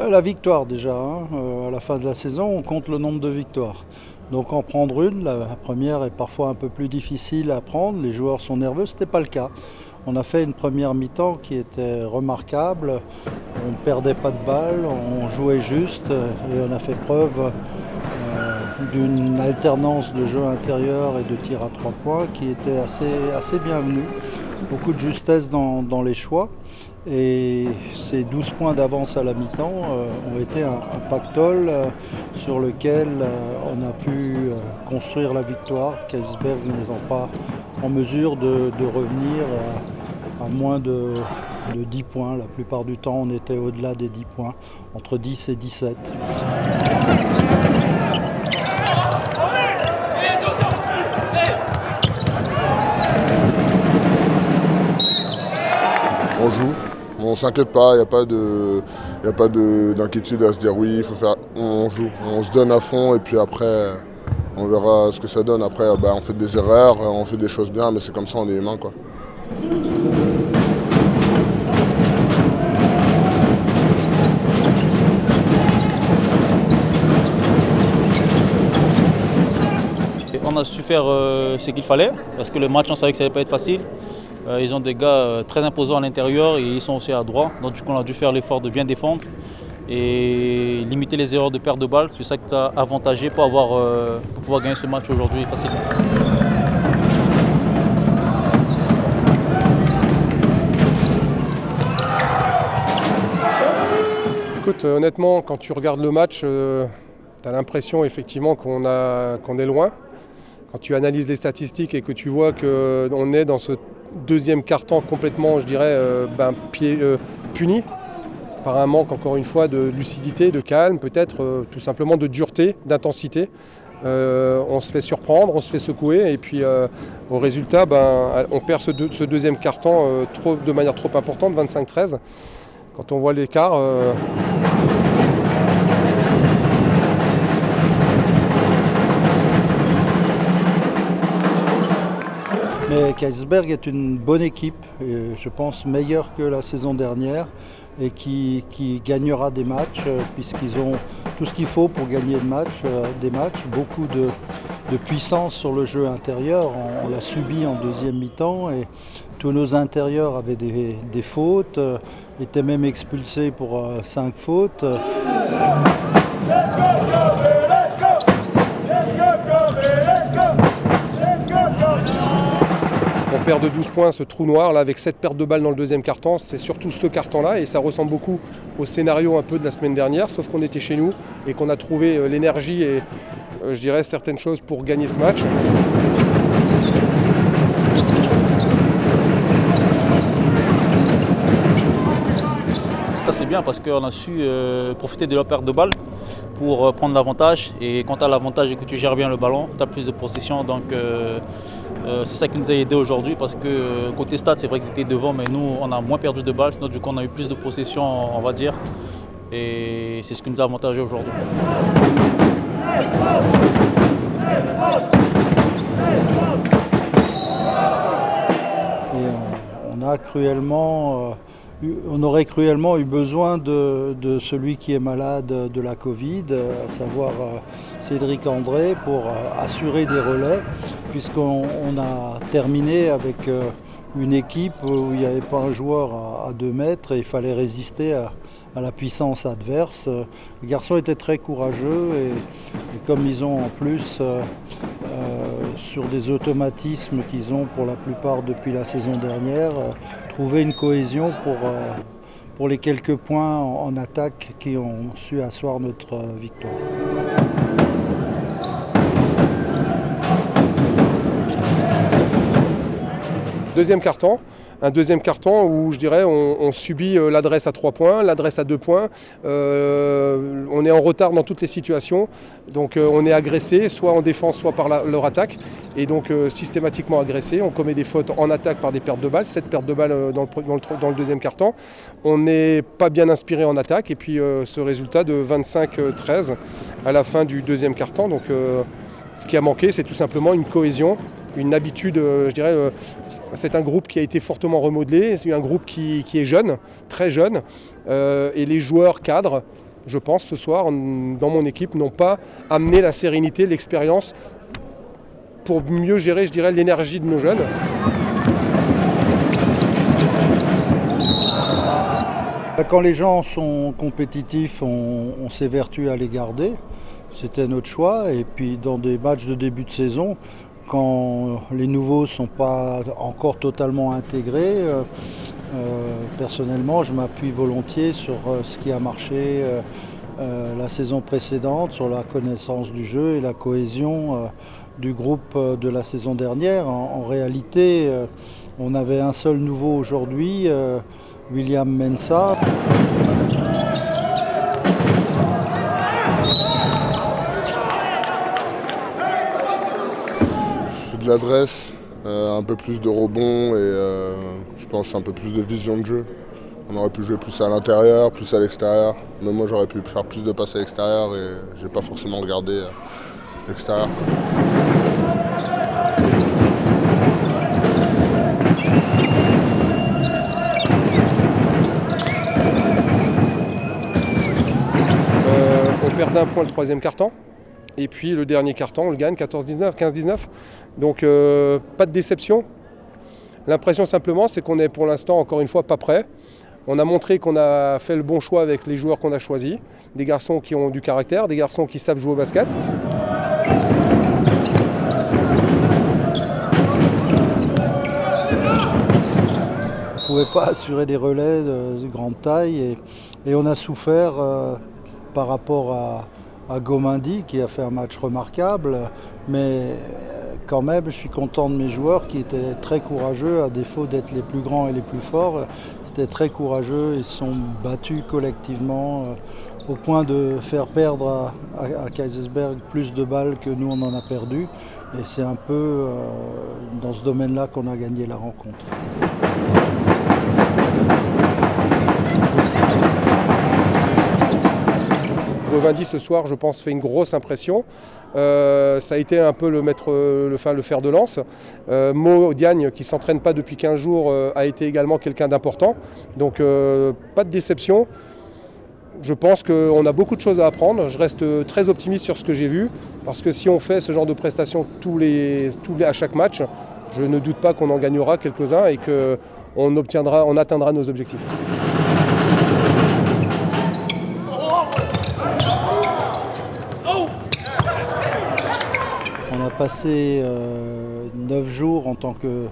La victoire déjà, hein. À la fin de la saison, on compte le nombre de victoires. Donc en prendre une, la première est parfois un peu plus difficile à prendre, les joueurs sont nerveux, ce n'était pas le cas. On a fait une première mi-temps qui était remarquable, on ne perdait pas de balles, on jouait juste et on a fait preuve d'une alternance de jeu intérieur et de tir à 3 points qui était assez bienvenue. Beaucoup de justesse dans les choix. Et ces 12 points d'avance à la mi-temps ont été un pactole sur lequel on a pu construire la victoire. Keisberg n'étant pas en mesure de revenir à moins de 10 points. La plupart du temps, on était au-delà des 10 points, entre 10 et 17. On joue, on s'inquiète pas, il n'y a pas d'inquiétude à se dire oui, il faut faire. On joue, on se donne à fond et puis après on verra ce que ça donne. Après on fait des erreurs, on fait des choses bien, mais c'est comme ça, on est humain quoi. On a su faire ce qu'il fallait, parce que le match, on savait que ça n'allait pas être facile. Ils ont des gars très imposants à l'intérieur et ils sont aussi à droite. Donc du coup, on a dû faire l'effort de bien défendre et limiter les erreurs de perte de balles. C'est ça qui t'a avantagé pour pouvoir gagner ce match aujourd'hui facilement. Écoute, honnêtement, quand tu regardes le match, tu as l'impression effectivement qu'on est loin. Quand tu analyses les statistiques et que tu vois qu'on est dans ce deuxième quart-temps complètement, je dirais, puni par un manque, encore une fois, de lucidité, de calme, peut-être tout simplement de dureté, d'intensité. On se fait surprendre, on se fait secouer et puis au résultat, on perd ce deuxième quart-temps de manière trop importante, 25-13. Quand on voit l'écart... Mais Keisberg est une bonne équipe, je pense meilleure que la saison dernière et qui gagnera des matchs puisqu'ils ont tout ce qu'il faut pour gagner des matchs, beaucoup de puissance sur le jeu intérieur. On l'a subi en deuxième mi-temps et tous nos intérieurs avaient des fautes, étaient même expulsés pour 5 fautes. On perd de 12 points, ce trou noir là, avec 7 pertes de balles dans le deuxième quart-temps, c'est surtout ce quart-temps-là et ça ressemble beaucoup au scénario un peu de la semaine dernière, sauf qu'on était chez nous et qu'on a trouvé l'énergie et je dirais certaines choses pour gagner ce match. Ça c'est bien parce qu'on a su profiter de la perte de balles pour prendre l'avantage et quand tu as l'avantage et que tu gères bien le ballon, tu as plus de possession donc c'est ça qui nous a aidé aujourd'hui parce que côté stats c'est vrai que c'était devant mais nous on a moins perdu de balles, donc du coup on a eu plus de possession on va dire et c'est ce qui nous a avantagé aujourd'hui. Et on aurait cruellement eu besoin de celui qui est malade de la Covid, à savoir Cédric André, pour assurer des relais, puisqu'on a terminé avec une équipe où il n'y avait pas un joueur à 2 mètres et il fallait résister à la puissance adverse. Les garçons étaient très courageux et comme ils ont en plus sur des automatismes qu'ils ont pour la plupart depuis la saison dernière, trouvé une cohésion pour les quelques points en attaque qui ont su asseoir notre victoire. Deuxième carton, un deuxième carton où je dirais on subit l'adresse à 3 points, l'adresse à 2 points, on est en retard dans toutes les situations, donc on est agressé soit en défense soit par leur attaque et donc systématiquement agressé, on commet des fautes en attaque par des pertes de balles, 7 pertes de balles dans le deuxième carton, on n'est pas bien inspiré en attaque et puis ce résultat de 25-13 à la fin du deuxième carton, donc ce qui a manqué c'est tout simplement une cohésion. Une habitude, je dirais, c'est un groupe qui a été fortement remodelé, c'est un groupe qui est jeune, très jeune, et les joueurs cadres je pense, ce soir, dans mon équipe, n'ont pas amené la sérénité, l'expérience pour mieux gérer, je dirais, l'énergie de nos jeunes. Quand les gens sont compétitifs, on s'évertue à les garder. C'était notre choix. Et puis dans des matchs de début de saison, quand les nouveaux ne sont pas encore totalement intégrés, personnellement, je m'appuie volontiers sur ce qui a marché la saison précédente, sur la connaissance du jeu et la cohésion du groupe de la saison dernière. En réalité, on avait un seul nouveau aujourd'hui, William Mensah. De l'adresse, un peu plus de rebond et je pense un peu plus de vision de jeu. On aurait pu jouer plus à l'intérieur, plus à l'extérieur. Mais moi j'aurais pu faire plus de passes à l'extérieur et j'ai pas forcément regardé l'extérieur. On perd d'un point le troisième quart-temps. Et puis le dernier quart-temps, on le gagne 14-19, 15-19. Donc pas de déception. L'impression simplement, c'est qu'on est pour l'instant encore une fois pas prêt. On a montré qu'on a fait le bon choix avec les joueurs qu'on a choisis. Des garçons qui ont du caractère, des garçons qui savent jouer au basket. On ne pouvait pas assurer des relais de grande taille et on a souffert par rapport à Gomindy qui a fait un match remarquable, mais quand même je suis content de mes joueurs qui étaient très courageux, à défaut d'être les plus grands et les plus forts, ils étaient très courageux, ils se sont battus collectivement au point de faire perdre à Kaysersberg plus de balles que nous on en a perdu, et c'est un peu dans ce domaine-là qu'on a gagné la rencontre. Gomindy ce soir, je pense, fait une grosse impression. Ça a été un peu le fer de lance. Mo Diagne, qui ne s'entraîne pas depuis 15 jours, a été également quelqu'un d'important. Donc pas de déception. Je pense qu'on a beaucoup de choses à apprendre. Je reste très optimiste sur ce que j'ai vu. Parce que si on fait ce genre de prestations à chaque match, je ne doute pas qu'on en gagnera quelques-uns et qu'on atteindra nos objectifs. On a passé 9 jours en tant que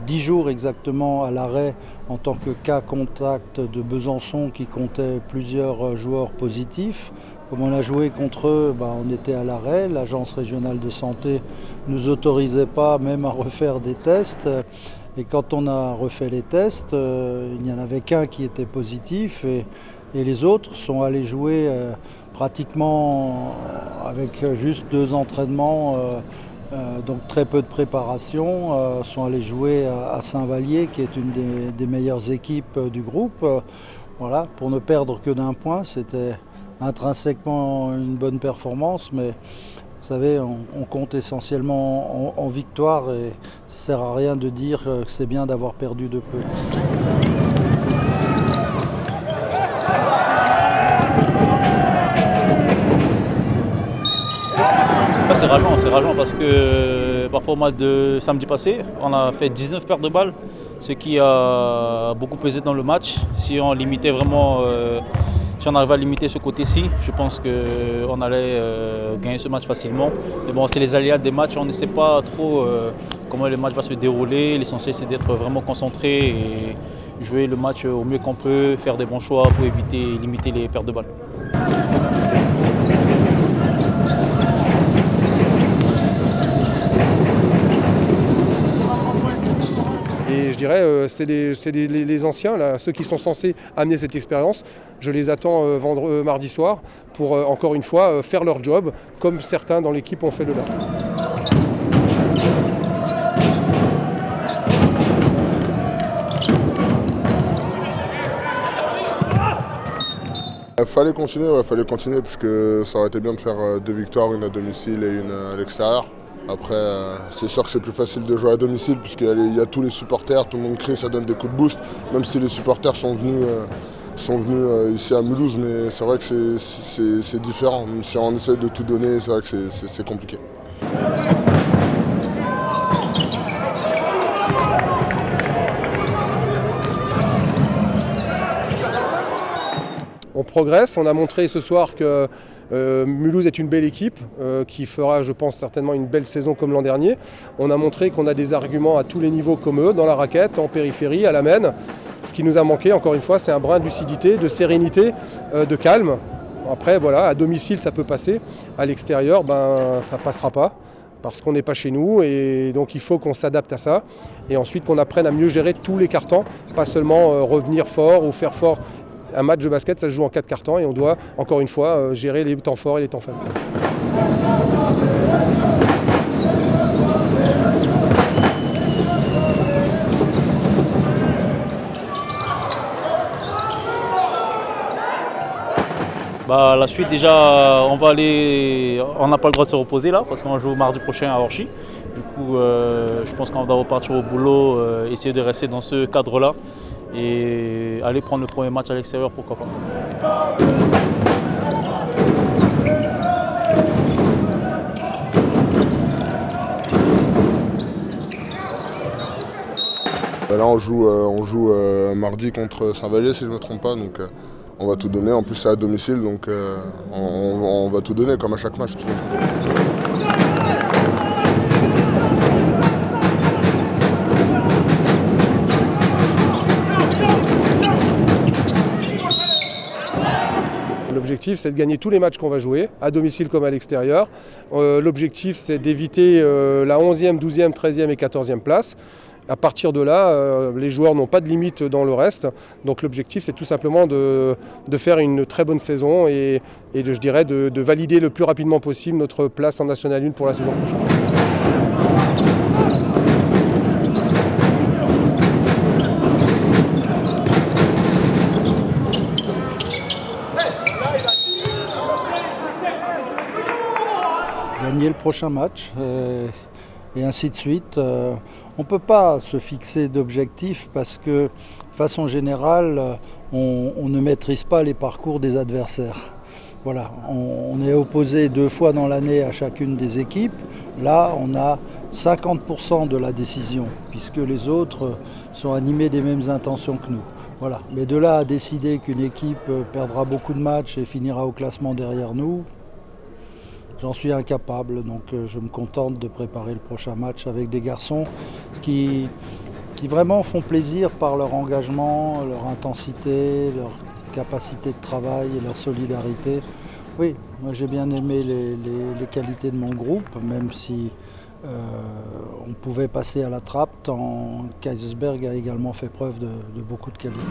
10 jours exactement à l'arrêt en tant que cas contact de Besançon qui comptait plusieurs joueurs positifs. Comme on a joué contre eux, on était à l'arrêt. L'agence régionale de santé ne nous autorisait pas même à refaire des tests. Et quand on a refait les tests, il n'y en avait qu'un qui était positif et les autres sont allés jouer pratiquement avec juste 2 entraînements, donc très peu de préparation, sont allés jouer à Saint-Vallier qui est une des meilleures équipes du groupe. Voilà, pour ne perdre que d'un point, c'était intrinsèquement une bonne performance, mais vous savez, on compte essentiellement en victoire et ça ne sert à rien de dire que c'est bien d'avoir perdu de peu. C'est rageant parce que par rapport au match de samedi passé, on a fait 19 pertes de balles, ce qui a beaucoup pesé dans le match. Si on limitait vraiment, si on arrivait à limiter ce côté-ci, je pense qu'on allait gagner ce match facilement. Mais bon, c'est les aléas des matchs, on ne sait pas trop comment le match va se dérouler. L'essentiel c'est d'être vraiment concentré et jouer le match au mieux qu'on peut, faire des bons choix pour éviter et limiter les pertes de balles. Et je dirais, c'est les anciens, là, ceux qui sont censés amener cette expérience. Je les attends mardi soir pour, encore une fois, faire leur job, comme certains dans l'équipe ont fait le leur. Il fallait continuer parce que ça aurait été bien de faire 2 victoires, une à domicile et une à l'extérieur. Après, c'est sûr que c'est plus facile de jouer à domicile puisqu'il y a tous les supporters, tout le monde crie, ça donne des coups de boost. Même si les supporters sont venus sont venus ici à Mulhouse, mais c'est vrai que c'est différent. Même si on essaie de tout donner, c'est vrai que c'est compliqué. On progresse, on a montré ce soir que Mulhouse est une belle équipe qui fera, je pense, certainement une belle saison comme l'an dernier. On a montré qu'on a des arguments à tous les niveaux comme eux, dans la raquette, en périphérie, à la main. Ce qui nous a manqué, encore une fois, c'est un brin de lucidité, de sérénité, de calme. Après, voilà, à domicile, ça peut passer. À l'extérieur, ça ne passera pas parce qu'on n'est pas chez nous et donc il faut qu'on s'adapte à ça. Et ensuite qu'on apprenne à mieux gérer tous les cartons, pas seulement revenir fort ou faire fort. Un match de basket, ça se joue en 4 cartons et on doit, encore une fois, gérer les temps forts et les temps faibles. La suite déjà, on n'a pas le droit de se reposer là parce qu'on joue mardi prochain à Orchy. Du coup, je pense qu'on doit repartir au boulot, essayer de rester dans ce cadre-là et aller prendre le premier match à l'extérieur, pourquoi pas. Là on joue mardi contre Saint-Vallier si je ne me trompe pas, donc on va tout donner. En plus c'est à domicile, donc on va tout donner comme à chaque match. L'objectif, c'est de gagner tous les matchs qu'on va jouer, à domicile comme à l'extérieur. L'objectif, c'est d'éviter la 11e, 12e, 13e et 14e place. À partir de là, les joueurs n'ont pas de limite dans le reste. Donc l'objectif, c'est tout simplement de faire une très bonne saison et je dirais de valider le plus rapidement possible notre place en National 1 pour la saison prochaine. Gagner le prochain match et ainsi de suite. On ne peut pas se fixer d'objectifs parce que de façon générale, on ne maîtrise pas les parcours des adversaires. Voilà, on est opposé 2 fois dans l'année à chacune des équipes. Là, on a 50% de la décision puisque les autres sont animés des mêmes intentions que nous. Voilà. Mais de là à décider qu'une équipe perdra beaucoup de matchs et finira au classement derrière nous, j'en suis incapable, donc je me contente de préparer le prochain match avec des garçons qui vraiment font plaisir par leur engagement, leur intensité, leur capacité de travail et leur solidarité. Oui, moi j'ai bien aimé les qualités de mon groupe, même si on pouvait passer à la trappe, tant Kaysersberg a également fait preuve de beaucoup de qualités.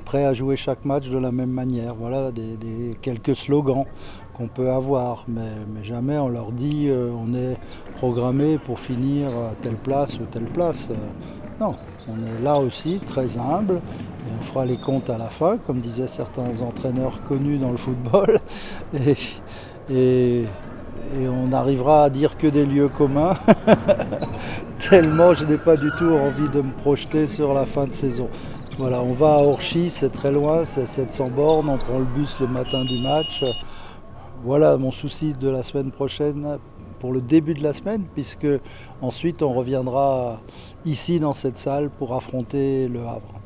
Prêt à jouer chaque match de la même manière. Voilà quelques slogans qu'on peut avoir, mais jamais on leur dit on est programmé pour finir à telle place ou telle place. Non, on est là aussi très humble et on fera les comptes à la fin, comme disaient certains entraîneurs connus dans le football. Et on arrivera à dire que des lieux communs, tellement je n'ai pas du tout envie de me projeter sur la fin de saison. Voilà, on va à Orchy, c'est très loin, c'est 700 bornes, on prend le bus le matin du match. Voilà mon souci de la semaine prochaine, pour le début de la semaine, puisque ensuite on reviendra ici dans cette salle pour affronter Le Havre.